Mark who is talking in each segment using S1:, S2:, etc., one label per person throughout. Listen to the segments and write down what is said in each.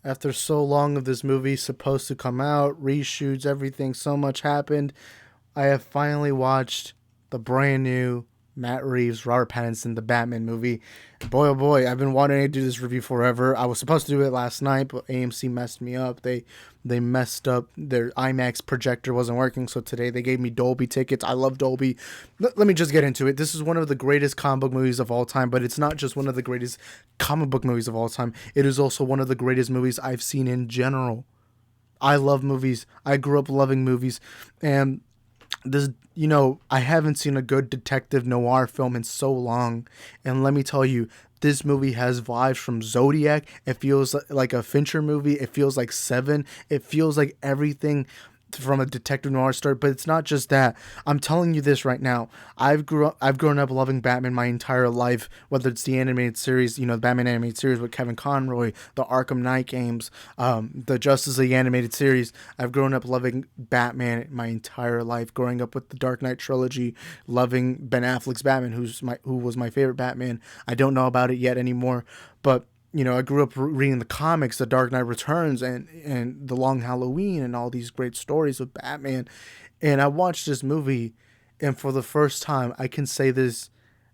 S1: After so long of this movie supposed to come out, reshoots, everything, so much happened. I have finally watched the brand new Matt Reeves, Robert Pattinson, the Batman movie. Boy, oh boy, I've been wanting to do this review forever. I was supposed to do it last night, but AMC messed me up. They messed up. Their IMAX projector wasn't working, so today they gave me Dolby tickets. I love Dolby. Let me just get into it. This is one of the greatest comic book movies of all time, but it's not just one of the greatest comic book movies of all time. It is also one of the greatest movies I've seen in general. I love movies. I grew up loving movies, and this, I haven't seen a good detective noir film in so long, and let me tell you, this movie has vibes from Zodiac. It feels like a Fincher movie. It feels like Seven. It feels like everything from a detective noir story, but it's not just that. I'm telling you this right now. I've grown up loving Batman my entire life, whether it's the animated series, the Batman animated series with Kevin Conroy, the Arkham Knight games, the Justice League animated series. I've grown up loving Batman my entire life, growing up with the Dark Knight trilogy, loving Ben Affleck's Batman, who was my favorite Batman. I don't know about it yet anymore, but I grew up reading the comics, The Dark Knight Returns, and The Long Halloween, and all these great stories of Batman. And I watched this movie, and for the first time, I can say this: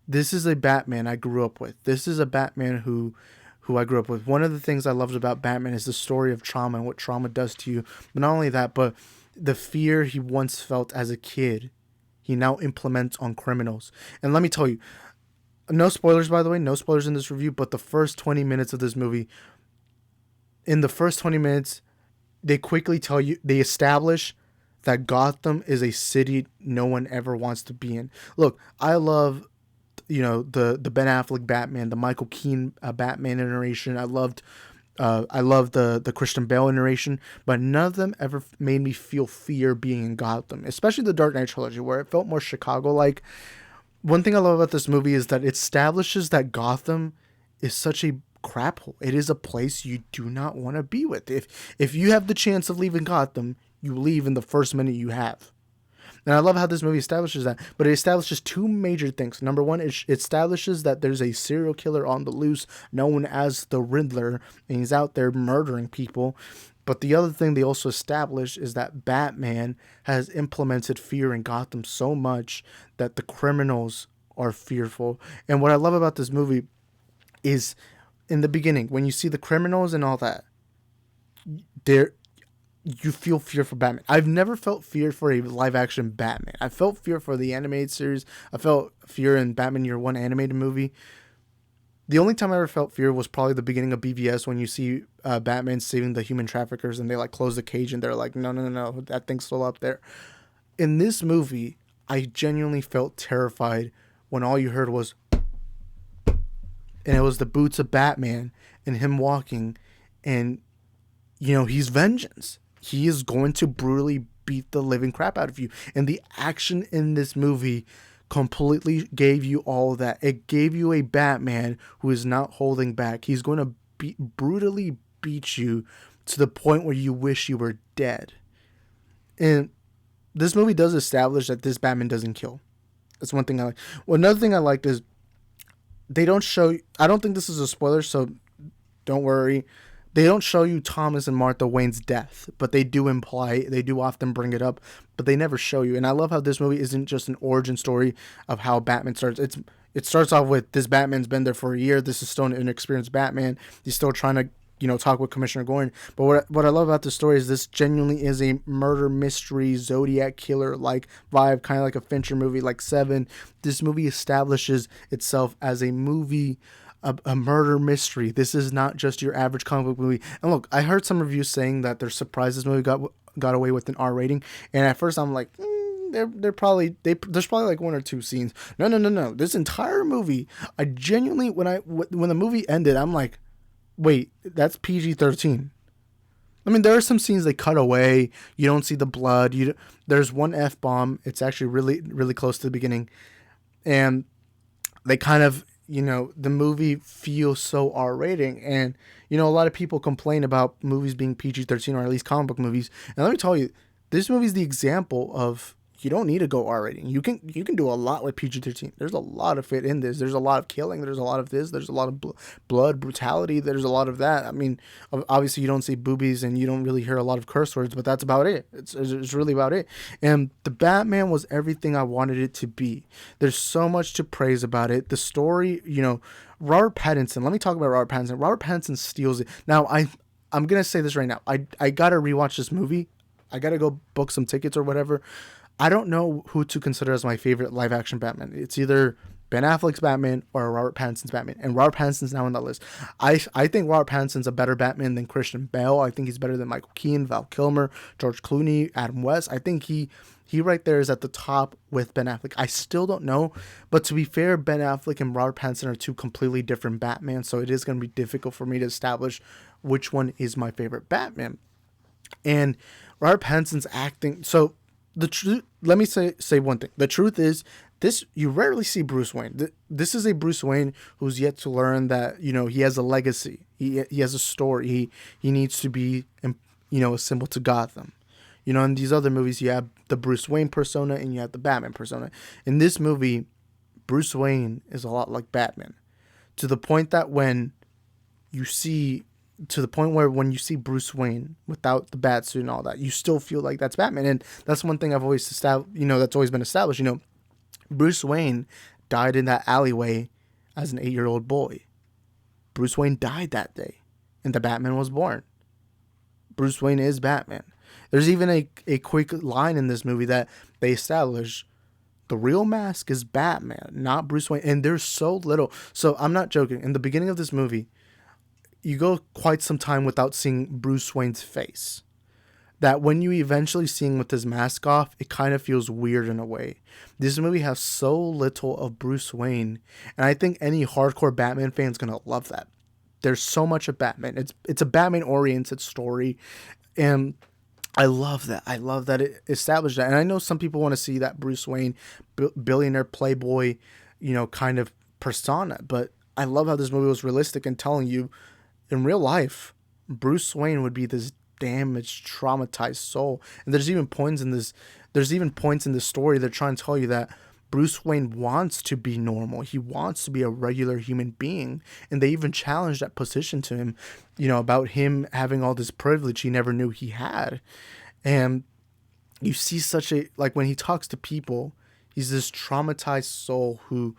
S1: this is a Batman I grew up with. This is a Batman who I grew up with. One of the things I loved about Batman is the story of trauma and what trauma does to you. But not only that, but the fear he once felt as a kid, he now implements on criminals. And let me tell you, no spoilers, by the way, no spoilers in this review, but the first 20 minutes of this movie, in the first 20 minutes, they quickly tell you, they establish that Gotham is a city no one ever wants to be in. Look, I love, the Ben Affleck Batman, the Michael Keaton Batman iteration. I loved the Christian Bale iteration, but none of them ever made me feel fear being in Gotham, especially the Dark Knight trilogy, where it felt more Chicago-like. One thing I love about this movie is that it establishes that Gotham is such a crap hole. It is a place you do not want to be with. If you have the chance of leaving Gotham, you leave in the first minute you have. And I love how this movie establishes that. But it establishes two major things. Number one, it establishes that there's a serial killer on the loose known as the Riddler, and he's out there murdering people. But the other thing they also establish is that Batman has implemented fear in Gotham so much that the criminals are fearful. And what I love about this movie is, in the beginning, when you see the criminals and all that, you feel fear for Batman. I've never felt fear for a live action Batman. I felt fear for the animated series. I felt fear in Batman Year One animated movie. The only time I ever felt fear was probably the beginning of BVS, when you see Batman saving the human traffickers and they close the cage and they're like, no, no, no, no, that thing's still up there. In this movie, I genuinely felt terrified when all you heard was, and it was the boots of Batman and him walking, and he's vengeance. He is going to brutally beat the living crap out of you. And the action in this movie completely gave you all that. It gave you a Batman who is not holding back. He's going to brutally beat you to the point where you wish you were dead. And this movie does establish that this Batman doesn't kill. That's one thing I like. Well, another thing I liked is they don't show, I don't think this is a spoiler, so don't worry. They don't show you Thomas and Martha Wayne's death, but they do often bring it up, but they never show you. And I love how this movie isn't just an origin story of how Batman starts. It starts off with, this Batman's been there for a year. This is still an inexperienced Batman. He's still trying to, talk with Commissioner Gordon. But what I love about this story is this genuinely is a murder mystery, Zodiac killer like vibe, kind of like a Fincher movie like Seven. This movie establishes itself as a movie, a murder mystery. This is not just your average comic book movie. And look, I heard some reviews saying that they're surprised this movie got away with an R rating. And at first I'm like, there's probably like one or two scenes. No. This entire movie, I genuinely, when the movie ended, I'm like, wait, that's PG-13. I mean, there are some scenes they cut away. You don't see the blood. There's one F-bomb. It's actually really, really close to the beginning. And they kind of, the movie feels so R-rating. And, a lot of people complain about movies being PG-13, or at least comic book movies. And let me tell you, this movie is the example of, you don't need to go R rating. You can do a lot with PG-13. There's a lot of it in this. There's a lot of killing. There's a lot of this. There's a lot of blood, brutality. There's a lot of that. I mean, obviously you don't see boobies and you don't really hear a lot of curse words, but that's about it. It's really about it. And the Batman was everything I wanted it to be. There's so much to praise about it. The story, Robert Pattinson. Let me talk about Robert Pattinson. Robert Pattinson steals it. Now I'm gonna say this right now. I gotta rewatch this movie. I gotta go book some tickets or whatever. I don't know who to consider as my favorite live action Batman. It's either Ben Affleck's Batman or Robert Pattinson's Batman, and Robert Pattinson's now on that list. I think Robert Pattinson's a better Batman than Christian Bale. I think he's better than Michael Keaton, Val Kilmer, George Clooney, Adam West. I think he right there is at the top with Ben Affleck. I still don't know, but to be fair, Ben Affleck and Robert Pattinson are two completely different Batman, so it is going to be difficult for me to establish which one is my favorite Batman. And Robert Pattinson's acting. So the truth. Let me say one thing. The truth is, this you rarely see Bruce Wayne. This is a Bruce Wayne who's yet to learn that he has a legacy. He has a story. He needs to be a symbol to Gotham. In these other movies, you have the Bruce Wayne persona and you have the Batman persona. In this movie, Bruce Wayne is a lot like Batman, to the point that when you see Bruce Wayne without the bat suit and all that, you still feel like that's Batman. And that's one thing I've always established, that's always been established. Bruce Wayne died in that alleyway as an 8-year-old boy. Bruce Wayne died that day and the Batman was born. Bruce Wayne is Batman. There's even a quick line in this movie that they establish the real mask is Batman, not Bruce Wayne. And there's so little. So I'm not joking. In the beginning of this movie, you go quite some time without seeing Bruce Wayne's face. That when you eventually see him with his mask off, it kind of feels weird in a way. This movie has so little of Bruce Wayne, and I think any hardcore Batman fan is going to love that. There's so much of Batman. It's a Batman-oriented story, and I love that. I love that it established that. And I know some people want to see that Bruce Wayne, billionaire playboy, kind of persona, but I love how this movie was realistic and telling you, in real life, Bruce Wayne would be this damaged, traumatized soul. And there's even points in this story they're trying to tell you that Bruce Wayne wants to be normal. He wants to be a regular human being. And they even challenged that position to him, about him having all this privilege he never knew he had. And you see when he talks to people, he's this traumatized soul who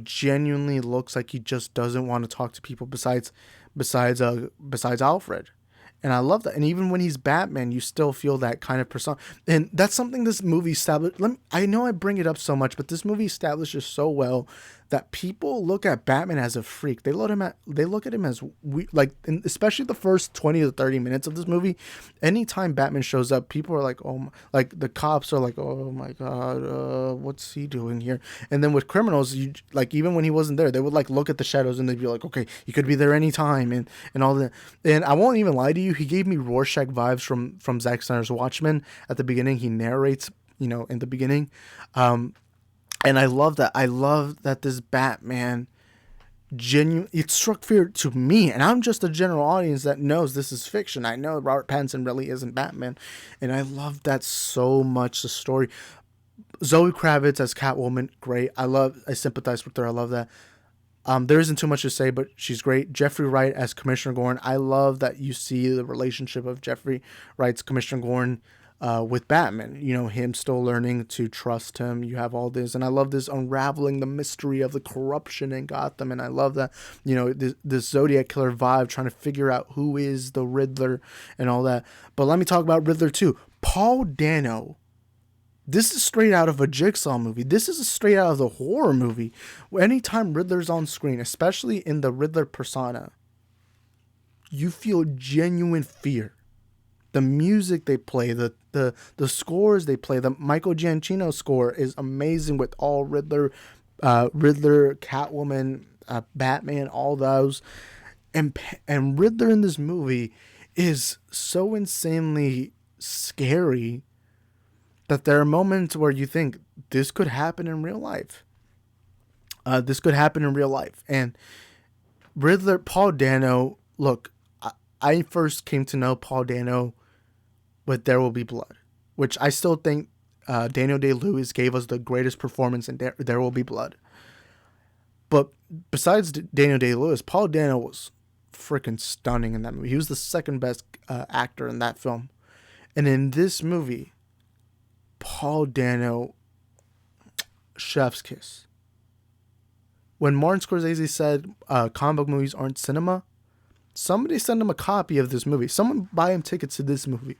S1: genuinely looks like he just doesn't want to talk to people besides Alfred. And I love that. And even when he's Batman, you still feel that kind of persona. And that's something this movie established. I know I bring it up so much, but this movie establishes so well that people look at Batman as a freak. They look at him as especially the first 20 to 30 minutes of this movie. Anytime Batman shows up, people are like, the cops are like, oh my God, what's he doing here? And then with criminals, even when he wasn't there, they would look at the shadows and they'd be like, okay, he could be there anytime and all that. And I won't even lie to you, he gave me Rorschach vibes from Zack Snyder's Watchmen. At the beginning, he narrates, in the beginning. And I love that. I love that this Batman it struck fear to me, and I'm just a general audience that knows this is fiction. I know Robert Pattinson really isn't Batman, and I love that so much. The story, Zoe Kravitz as Catwoman, great. I sympathize with her. I love that. There isn't too much to say, but she's great. Jeffrey Wright as Commissioner Gordon. I love that you see the relationship of Jeffrey Wright's Commissioner Gordon with Batman, him still learning to trust him. You have all this, and I love this unraveling the mystery of the corruption in Gotham, and I love that, this Zodiac Killer vibe, trying to figure out who is the Riddler and all that. But let me talk about Riddler too. Paul Dano. This is straight out of a Jigsaw movie. This is straight out of the horror movie. Anytime Riddler's on screen, especially in the Riddler persona, you feel genuine fear. The music they play, the scores they play, the Michael Giacchino score is amazing with all Riddler, Catwoman, Batman, all those. And Riddler in this movie is so insanely scary that there are moments where you think this could happen in real life. And Riddler, Paul Dano, look, I first came to know Paul Dano with There Will Be Blood, which I still think Daniel Day-Lewis gave us the greatest performance in There Will Be Blood. But besides Daniel Day-Lewis, Paul Dano was freaking stunning in that movie. He was the second best actor in that film. And in this movie, Paul Dano, chef's kiss. When Martin Scorsese said comic book movies aren't cinema, somebody send him a copy of this movie. Someone buy him tickets to this movie.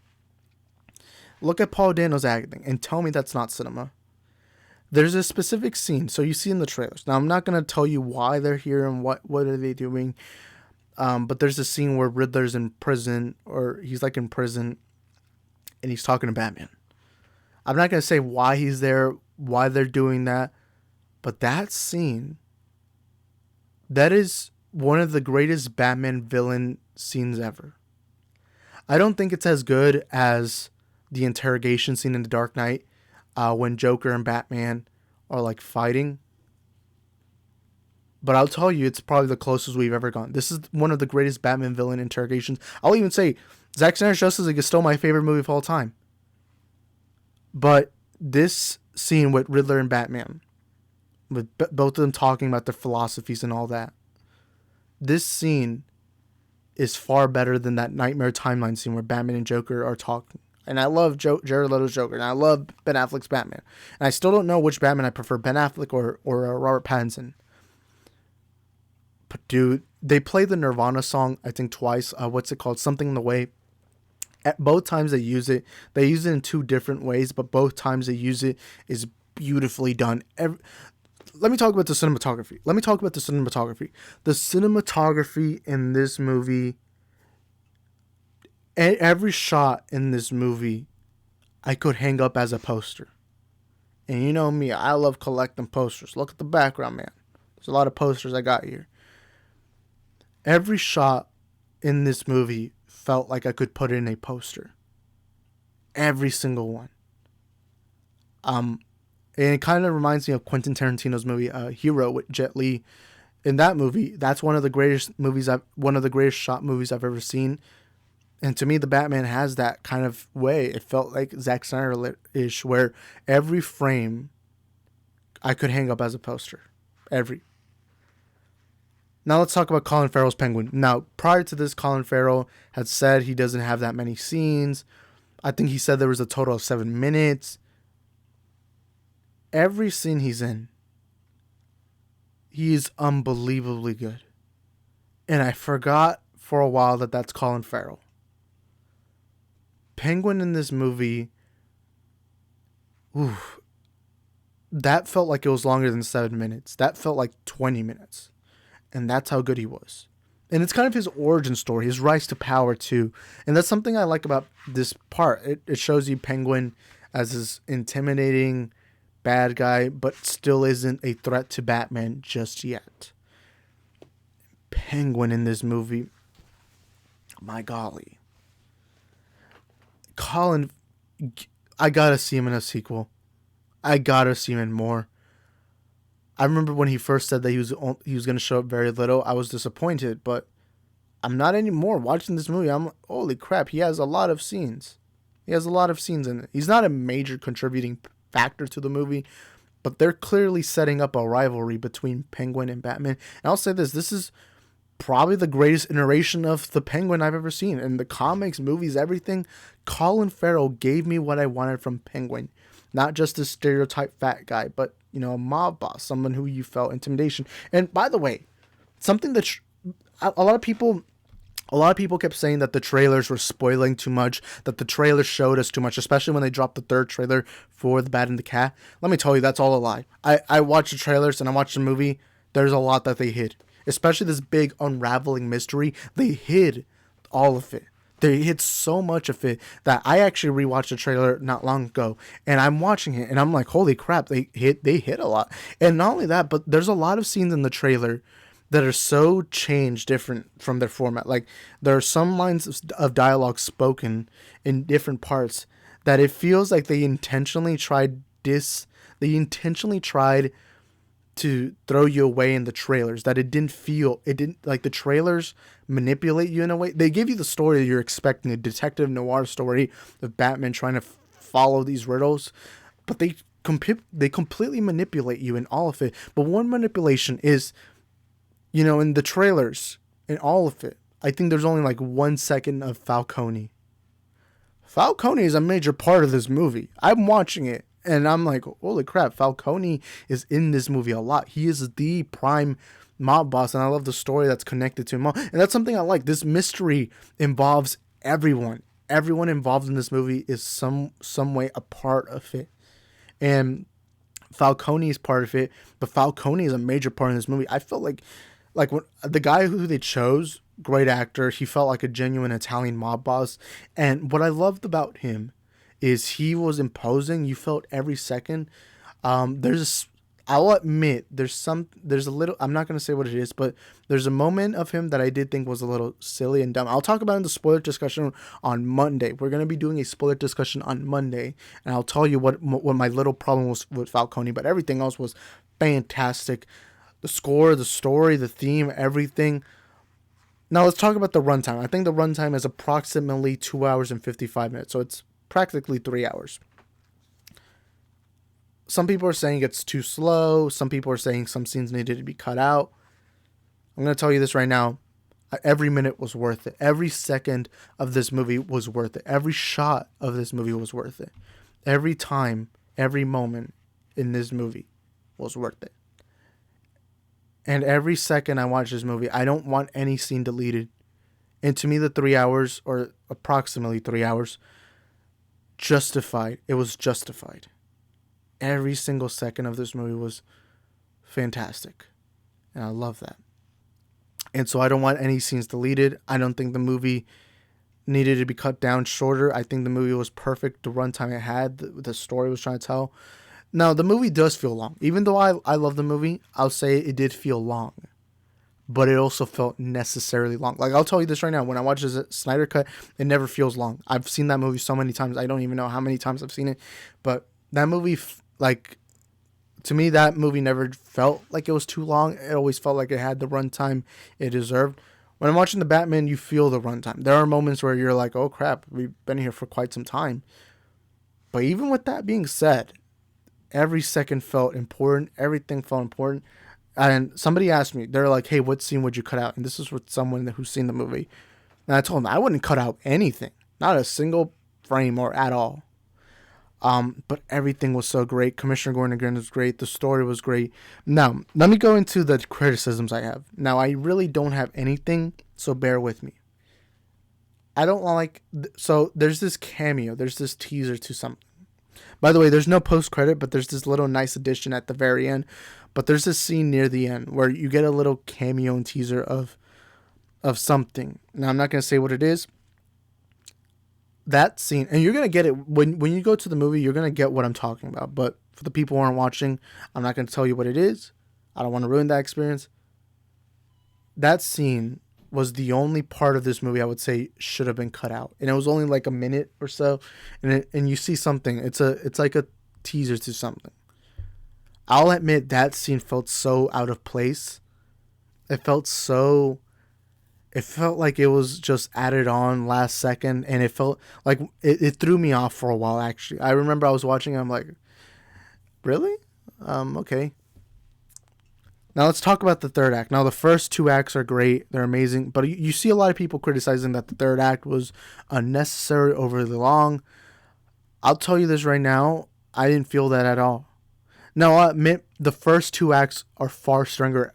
S1: Look at Paul Dano's acting and tell me that's not cinema. There's a specific scene, so you see in the trailers. Now, I'm not going to tell you why they're here and what are they doing, but there's a scene where Riddler's in prison, or he's like in prison, and he's talking to Batman. I'm not going to say why he's there, why they're doing that, but that scene, that is one of the greatest Batman villain scenes ever. I don't think it's as good as the interrogation scene in The Dark Knight, when Joker and Batman are like fighting. But I'll tell you, it's probably the closest we've ever gone. This is one of the greatest Batman villain interrogations. I'll even say Zack Snyder's Justice League is still my favorite movie of all time. But this scene with Riddler and Batman, with both of them talking about their philosophies and all that, this scene is far better than that Nightmare Timeline scene where Batman and Joker are talking. And I love Jared Leto's Joker, and I love Ben Affleck's Batman. And I still don't know which Batman I prefer, Ben Affleck or Robert Pattinson. But dude, they play the Nirvana song, I think twice. What's it called? Something in the Way. At both times they use it. They use it in two different ways, but both times they use it is beautifully done. Let me talk about the cinematography. The cinematography in this movie, every shot in this movie, I could hang up as a poster. And you know me, I love collecting posters. Look at the background, man. There's a lot of posters I got here. Every shot in this movie felt like I could put in a poster. Every single one. And it kind of reminds me of Quentin Tarantino's movie Hero with Jet Li. In that movie, that's one of the greatest shot movies I've ever seen. And to me, the Batman has that kind of way. It felt like Zack Snyder-ish, where every frame I could hang up as a poster. Now let's talk about Colin Farrell's Penguin. Now, prior to this, Colin Farrell had said he doesn't have that many scenes. I think he said there was a total of 7 minutes. Every scene he's in, he is unbelievably good. And I forgot for a while that that's Colin Farrell. Penguin in this movie, that felt like it was longer than 7 minutes. That felt like 20 minutes. And that's how good he was. And it's kind of his origin story, his rise to power too. And that's something I like about this part. It shows you Penguin as this intimidating bad guy, but still isn't a threat to Batman just yet. Penguin in this movie, my golly. Colin, I gotta see him in a sequel. I gotta see him in more. I remember when he first said that he was going to show up very little. I was disappointed, but I'm not anymore. Watching this movie, I'm like, holy crap, he has a lot of scenes. He has a lot of scenes in it. He's not a major contributing factor to the movie, but they're clearly setting up a rivalry between Penguin and Batman. And I'll say this is probably the greatest iteration of the Penguin I've ever seen. In the comics, movies, everything, Colin Farrell gave me what I wanted from Penguin. Not just a stereotype fat guy, but, a mob boss, someone who you felt intimidation. And by the way, something that a lot of people kept saying that the trailers were spoiling too much, that the trailers showed us too much, especially when they dropped the third trailer for The Bat and the Cat. Let me tell you, that's all a lie. I watched the trailers and I watched the movie. There's a lot that they hid, especially this big unraveling mystery. They hid all of it. They hid so much of it that I actually rewatched the trailer not long ago, and I'm watching it and I'm like, holy crap, they hit a lot. And not only that, but there's a lot of scenes in the trailer that are so changed different from their format. Like, there are some lines of dialogue spoken in different parts that it feels like they intentionally tried to throw you away in the trailers, that it didn't like the trailers manipulate you in a way. They give you the story that you're expecting, a detective noir story of Batman trying to follow these riddles, but they completely manipulate you in all of it. But one manipulation is, in the trailers, in all of it, I think there's only like 1 second of Falcone. Falcone is a major part of this movie. I'm watching it and I'm like, holy crap, Falcone is in this movie a lot. He is the prime mob boss, and I love the story that's connected to him. And that's something I like. This mystery involves everyone. Everyone involved in this movie is some way a part of it. And Falcone is part of it, but Falcone is a major part in this movie. I felt like when the guy who they chose, great actor, he felt like a genuine Italian mob boss. And what I loved about him is he was imposing. You felt every second. I'll admit there's a little, I'm not going to say what it is, but there's a moment of him that I did think was a little silly and dumb. I'll talk about it in the spoiler discussion on Monday. We're going to be doing a spoiler discussion on Monday, and I'll tell you what my little problem was with Falcone, but everything else was fantastic. The score, the story, the theme, everything. Now let's talk about the runtime. I think the runtime is approximately 2 hours and 55 minutes, so it's practically 3 hours. Some people are saying it's too slow. Some people are saying some scenes needed to be cut out. I'm going to tell you this right now. Every minute was worth it. Every second of this movie was worth it. Every shot of this movie was worth it. Every time, every moment in this movie was worth it. And every second I watch this movie, I don't want any scene deleted. And to me, the 3 hours, or approximately 3 hours, justified. It was justified. Every single second of this movie was fantastic. And I love that. And so I don't want any scenes deleted. I don't think the movie needed to be cut down shorter. I think the movie was perfect. The runtime it had, the story it was trying to tell. Now, the movie does feel long. Even though I love the movie, I'll say it did feel long. But it also felt necessarily long. Like, I'll tell you this right now. When I watch the Snyder Cut, it never feels long. I've seen that movie so many times. I don't even know how many times I've seen it. But that movie, to me, that movie never felt like it was too long. It always felt like it had the runtime it deserved. When I'm watching the Batman, you feel the runtime. There are moments where you're like, oh crap, we've been here for quite some time. But even with that being said, every second felt important. Everything felt important. And somebody asked me, they're like, hey, what scene would you cut out? And this is with someone who's seen the movie. And I told them I wouldn't cut out anything. Not a single frame or at all. But everything was so great. Commissioner Gordon again was great. The story was great. Now, let me go into the criticisms I have. Now, I really don't have anything, so bear with me. I don't like... So, there's this cameo. There's this teaser to something. By the way, there's no post-credit, but there's this little nice addition at the very end. But there's this scene near the end where you get a little cameo and teaser of something. Now, I'm not going to say what it is. That scene, and you're going to get it when you go to the movie, you're going to get what I'm talking about. But for the people who aren't watching, I'm not going to tell you what it is. I don't want to ruin that experience. That scene was the only part of this movie I would say should have been cut out. And it was only like a minute or so. And you see something. It's like a teaser to something. I'll admit that scene felt so out of place. It felt like it was just added on last second, and it felt like it threw me off for a while, actually. I remember I was watching it, I'm like, really? Okay. Now let's talk about the third act. Now the first two acts are great, they're amazing, but you see a lot of people criticizing that the third act was unnecessary, overly long. I'll tell you this right now, I didn't feel that at all. Now I'll admit the first two acts are far stronger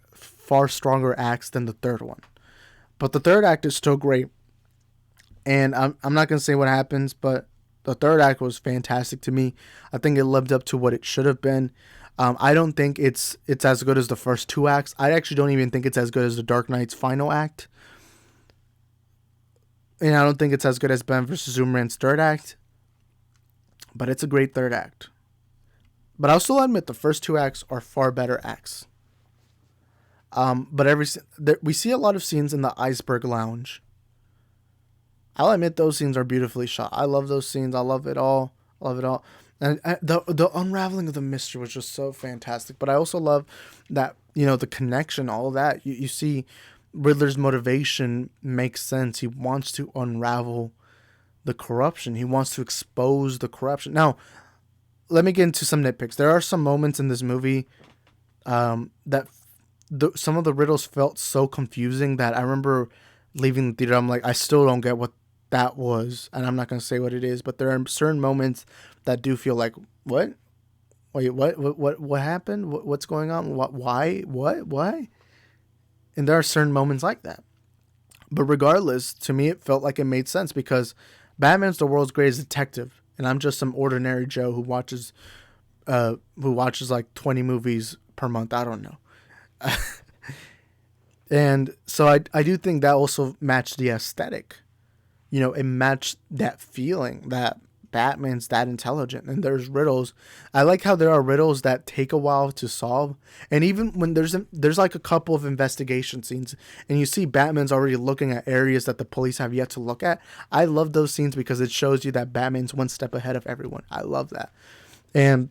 S1: acts than the third one. But the third act is still great. And I'm not going to say what happens, but the third act was fantastic to me. I think it lived up to what it should have been. I don't think it's as good as the first two acts. I actually don't even think it's as good as the Dark Knight's final act. And I don't think it's as good as Ben vs. Superman's third act. But it's a great third act. But I'll still admit the first two acts are far better acts. But we see a lot of scenes in the Iceberg Lounge. I'll admit those scenes are beautifully shot. I love those scenes. I love it all. And the unraveling of the mystery was just so fantastic. But I also love that, the connection, all of that. You see Riddler's motivation makes sense. He wants to unravel the corruption. He wants to expose the corruption. Now, let me get into some nitpicks. There are some moments in this movie that some of the riddles felt so confusing that I remember leaving the theater. I'm like, I still don't get what that was, and I'm not gonna say what it is, but there are certain moments that do feel like, what? Wait, what happened? What's going on? What? Why? What? Why? And there are certain moments like that. But regardless, to me, it felt like it made sense because Batman's the world's greatest detective, and I'm just some ordinary Joe who watches like 20 movies per month. I don't know. And so I do think that also matched the aesthetic. It matched that feeling that Batman's that intelligent. And there's riddles. I like how there are riddles that take a while to solve. And even when there's like a couple of investigation scenes and you see Batman's already looking at areas that the police have yet to look at. I love those scenes because it shows you that Batman's one step ahead of everyone. I love that. And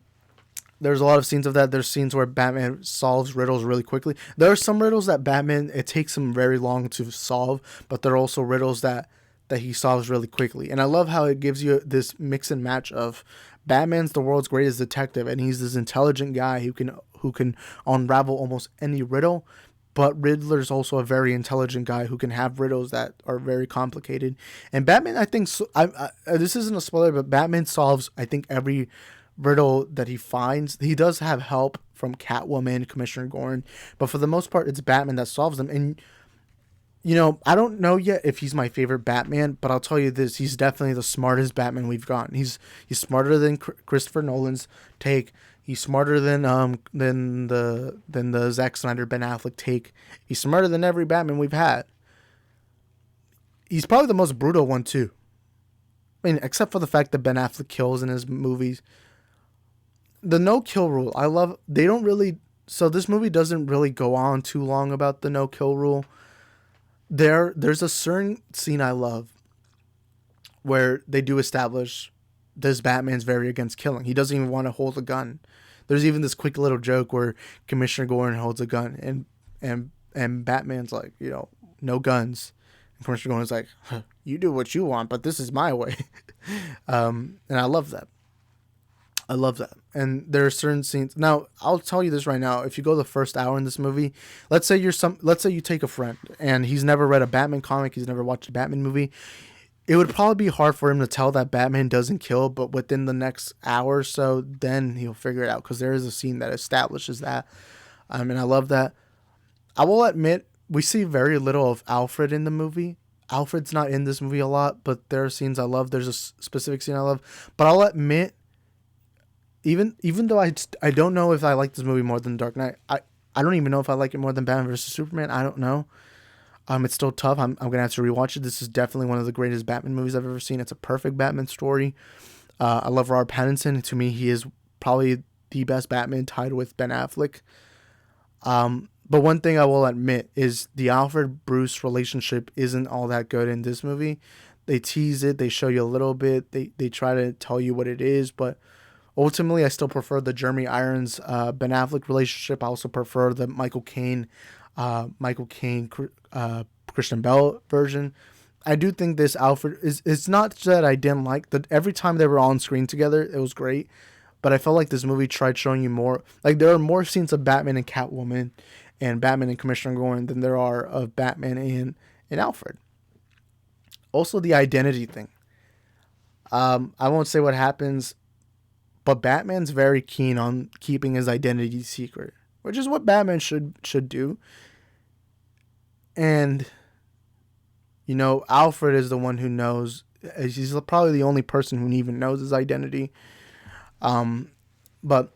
S1: there's a lot of scenes of that. There's scenes where Batman solves riddles really quickly. There are some riddles that Batman, it takes him very long to solve, but there are also riddles that he solves really quickly. And I love how it gives you this mix and match of Batman's the world's greatest detective, and he's this intelligent guy who can unravel almost any riddle. But Riddler's also a very intelligent guy who can have riddles that are very complicated. And Batman, I think, this isn't a spoiler, but Batman solves, I think, every riddle that he finds. He does have help from Catwoman, Commissioner Gordon, but for the most part, it's Batman that solves them. And I don't know yet if he's my favorite Batman, but I'll tell you this: he's definitely the smartest Batman we've gotten. He's smarter than Christopher Nolan's take. He's smarter than the Zack Snyder Ben Affleck take. He's smarter than every Batman we've had. He's probably the most brutal one too. I mean, except for the fact that Ben Affleck kills in his movies. The no kill rule, I love. They don't really. So this movie doesn't really go on too long about the no kill rule. There's a certain scene I love where they do establish this Batman's very against killing. He doesn't even want to hold a gun. There's even this quick little joke where Commissioner Gordon holds a gun and Batman's like, no guns. And Commissioner Gordon's like, huh, you do what you want, but this is my way. And I love that. I love that. And there are certain scenes. Now, I'll tell you this right now. If you go the first hour in this movie, let's say you take a friend and he's never read a Batman comic, he's never watched a Batman movie. It would probably be hard for him to tell that Batman doesn't kill, but within the next hour or so, then he'll figure it out because there is a scene that establishes that. And I love that. I will admit, we see very little of Alfred in the movie. Alfred's not in this movie a lot, but there are scenes I love. There's a specific scene I love. But I'll admit, even though I don't know if I like this movie more than Dark Knight, I don't even know if I like it more than Batman vs Superman. I don't know. It's still tough. I'm gonna have to rewatch it. This is definitely one of the greatest Batman movies I've ever seen. It's a perfect Batman story. I love Robert Pattinson. To me, he is probably the best Batman, tied with Ben Affleck. But one thing I will admit is the Alfred Bruce relationship isn't all that good in this movie. They tease it. They show you a little bit. They try to tell you what it is, but ultimately, I still prefer the Jeremy Irons Ben Affleck relationship. I also prefer the Michael Caine Christian Bale version. I do think this Alfred is. It's not that I didn't like that. Every time they were on screen together, it was great. But I felt like this movie tried showing you more. Like there are more scenes of Batman and Catwoman, and Batman and Commissioner Gordon than there are of Batman and Alfred. Also, the identity thing. I won't say what happens. But Batman's very keen on keeping his identity secret, which is what Batman should do. And, Alfred is the one who knows. He's probably the only person who even knows his identity. But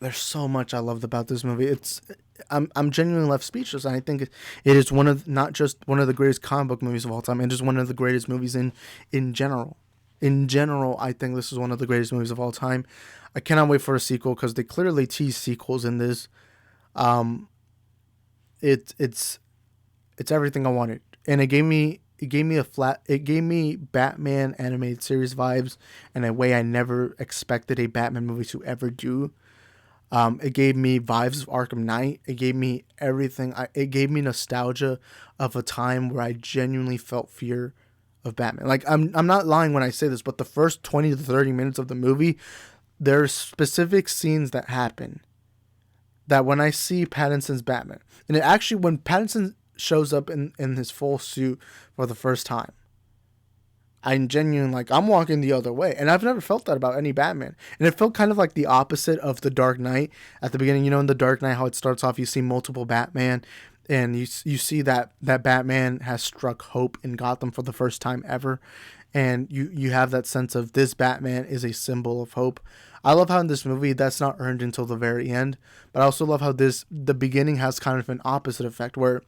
S1: there's so much I loved about this movie. I'm genuinely left speechless. And I think it is not just one of the greatest comic book movies of all time. It is one of the greatest movies in general. In general, I think this is one of the greatest movies of all time. I cannot wait for a sequel because they clearly tease sequels in this. It's everything I wanted, and it gave me Batman animated series vibes in a way I never expected a Batman movie to ever do. It gave me vibes of Arkham Knight. It gave me everything. It gave me nostalgia of a time where I genuinely felt fear of Batman. Like I'm not lying when I say this, but the first 20 to 30 minutes of the movie, there's specific scenes that happen that when I see Pattinson's Batman, and it actually, when Pattinson shows up in his full suit for the first time, I'm genuine, like, I'm walking the other way. And I've never felt that about any Batman. And it felt kind of like the opposite of The Dark Knight at the beginning. You know, in The Dark Knight, how it starts off, you see multiple Batman, and you see that Batman has struck hope in Gotham for the first time ever. And you have that sense of this Batman is a symbol of hope. I love how in this movie that's not earned until the very end. But I also love how the beginning has kind of an opposite effect where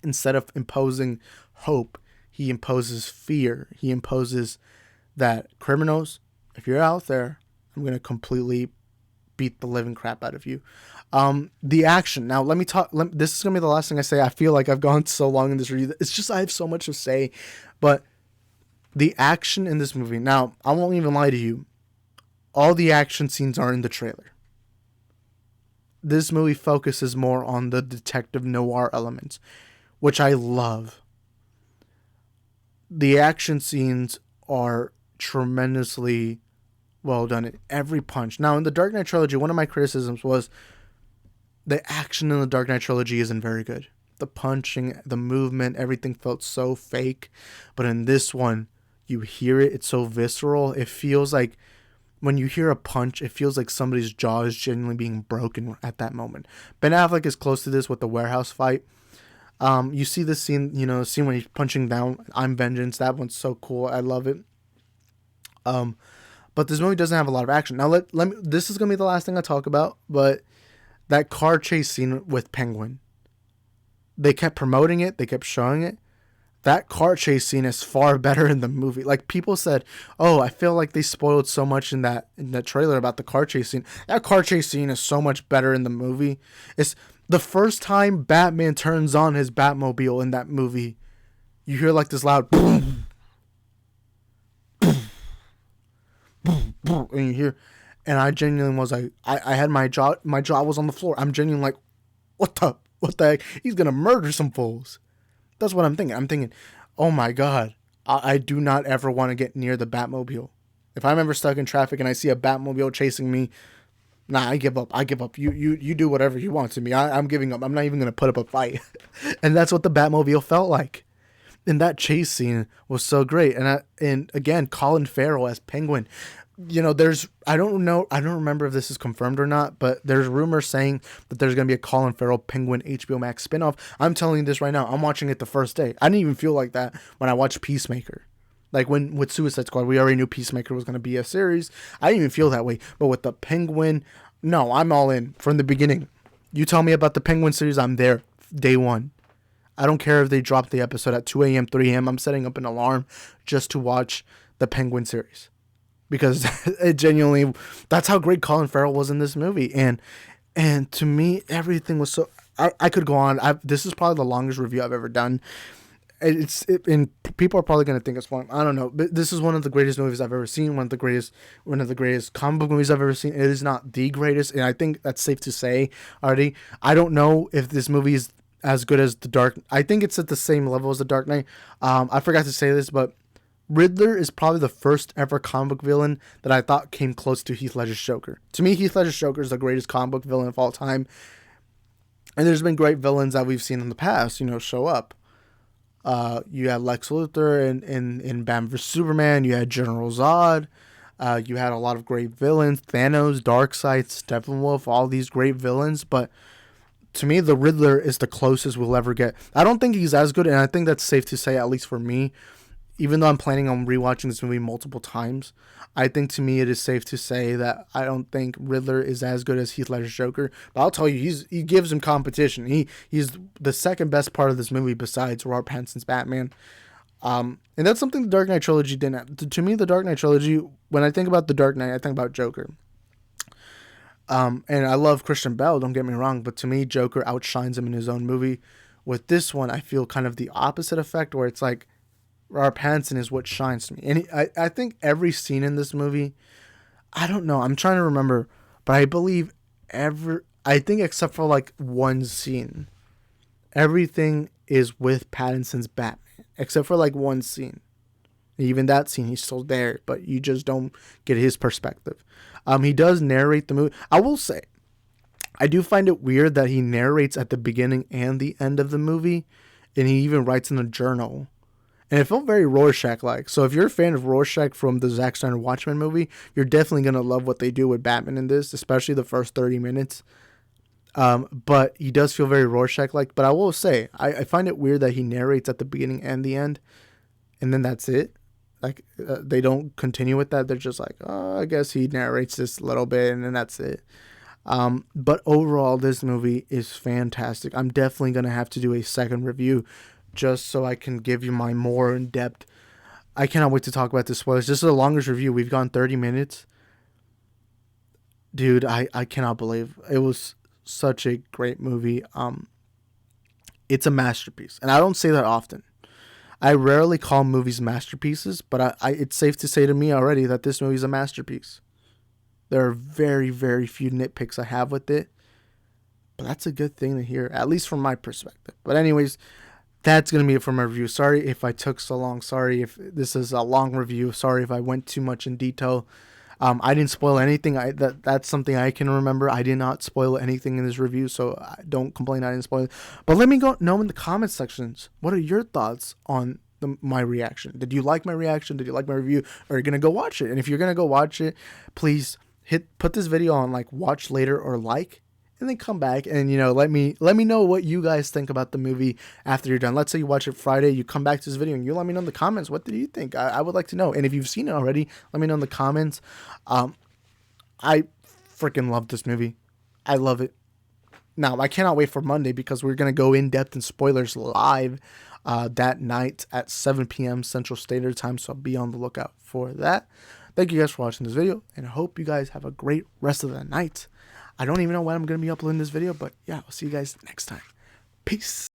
S1: instead of imposing hope, he imposes fear. He imposes that criminals, if you're out there, I'm going to completely beat the living crap out of you. The action. Now, let me talk. This is going to be the last thing I say. I feel like I've gone so long in this review. It's just I have so much to say. But the action in this movie. Now, I won't even lie to you. All the action scenes are in the trailer. This movie focuses more on the detective noir elements, which I love. The action scenes are tremendously well done in every punch. Now, in the Dark Knight trilogy, one of my criticisms was the action in the Dark Knight trilogy isn't very good. The punching, the movement, everything felt so fake. But in this one, you hear it. It's so visceral. It feels like when you hear a punch, it feels like somebody's jaw is genuinely being broken at that moment. Ben Affleck is close to this with the warehouse fight. You see the scene, when he's punching down, I'm Vengeance. That one's so cool. I love it. But this movie doesn't have a lot of action. Now, let me. This is gonna be the last thing I talk about. But that car chase scene with Penguin, they kept promoting it. They kept showing it. That car chase scene is far better in the movie. Like, people said, "Oh, I feel like they spoiled so much in that trailer about the car chase scene." That car chase scene is so much better in the movie. It's the first time Batman turns on his Batmobile in that movie. You hear like this loud boom, boom, boom, boom, and you hear, and I genuinely was like, I had my jaw was on the floor. I'm genuinely like, what the heck? He's gonna murder some fools. That's what I'm thinking. I'm thinking, oh my God, I do not ever want to get near the Batmobile. If I'm ever stuck in traffic and I see a Batmobile chasing me, nah, I give up. You do whatever you want to me. I'm giving up. I'm not even going to put up a fight. And that's what the Batmobile felt like. And that chase scene was so great. And again, Colin Farrell as Penguin. I don't remember if this is confirmed or not, but there's rumors saying that there's going to be a Colin Farrell Penguin HBO Max spinoff. I'm telling you this right now. I'm watching it the first day. I didn't even feel like that when I watched Peacemaker. Like with Suicide Squad, we already knew Peacemaker was going to be a series. I didn't even feel that way. But with the Penguin, no, I'm all in from the beginning. You tell me about the Penguin series, I'm there day one. I don't care if they drop the episode at 2 a.m., 3 a.m. I'm setting up an alarm just to watch the Penguin series. Because it genuinely, that's how great Colin Farrell was in this movie. And to me, everything was so... I could go on. This is probably the longest review I've ever done. And people are probably going to think it's fun. I don't know. But this is one of the greatest movies I've ever seen. One of the greatest comic book movies I've ever seen. It is not the greatest, and I think that's safe to say already. I don't know if this movie is as good as The Dark. I think it's at the same level as The Dark Knight. I forgot to say this, but Riddler is probably the first ever comic book villain that I thought came close to Heath Ledger's Joker. To me, Heath Ledger's Joker is the greatest comic book villain of all time. And there's been great villains that we've seen in the past, show up. You had Lex Luthor in Batman vs Superman. You had General Zod. You had a lot of great villains. Thanos, Darkseid, Steppenwolf, all these great villains. But to me, the Riddler is the closest we'll ever get. I don't think he's as good, and I think that's safe to say, at least for me. Even though I'm planning on rewatching this movie multiple times, I think to me it is safe to say that I don't think Riddler is as good as Heath Ledger's Joker. But I'll tell you, he gives him competition. He's the second best part of this movie besides Robert Pattinson's Batman. And that's something the Dark Knight trilogy didn't have. To me, the Dark Knight trilogy, when I think about the Dark Knight, I think about Joker. And I love Christian Bale, don't get me wrong, but to me, Joker outshines him in his own movie. With this one, I feel kind of the opposite effect, where it's like, Robert Pattinson is what shines to me. And I think every scene in this movie, I don't know, I'm trying to remember, but I believe I think except for like one scene, everything is with Pattinson's Batman, except for like one scene. Even that scene, he's still there, but you just don't get his perspective. He does narrate the movie. I will say, I do find it weird that he narrates at the beginning and the end of the movie, and he even writes in a journal. And it felt very Rorschach-like. So if you're a fan of Rorschach from the Zack Snyder Watchmen movie, you're definitely going to love what they do with Batman in this, especially the first 30 minutes. But he does feel very Rorschach-like. But I will say, I find it weird that he narrates at the beginning and the end, and then that's it. Like, they don't continue with that. They're just like, oh, I guess he narrates this a little bit, and then that's it. But overall, this movie is fantastic. I'm definitely going to have to do a second review just so I can give you my more in-depth. I cannot wait to talk about the spoilers. This is the longest review. We've gone 30 minutes. Dude, I cannot believe it was such a great movie. It's a masterpiece. And I don't say that often. I rarely call movies masterpieces, but it's safe to say to me already that this movie is a masterpiece. There are very, very few nitpicks I have with it, but that's a good thing to hear, at least from my perspective. But anyways, that's going to be it for my review. Sorry if I took so long. Sorry if this is a long review. Sorry if I went too much in detail. I didn't spoil anything. That's something I can remember. I did not spoil anything in this review, so don't complain I didn't spoil it. But let me know in the comment sections, what are your thoughts on my reaction? Did you like my reaction? Did you like my review? Or are you going to go watch it? And if you're going to go watch it, please put this video on like watch later or like, and then come back and, let me know what you guys think about the movie after you're done. Let's say you watch it Friday, you come back to this video and you let me know in the comments, what did you think? I would like to know. And if you've seen it already, let me know in the comments. I freaking love this movie. I love it. Now, I cannot wait for Monday because we're going to go in depth in spoilers live that night at 7 p.m. Central Standard Time. So be on the lookout for that. Thank you guys for watching this video, and I hope you guys have a great rest of the night. I don't even know when I'm going to be uploading this video, but yeah, I'll see you guys next time. Peace.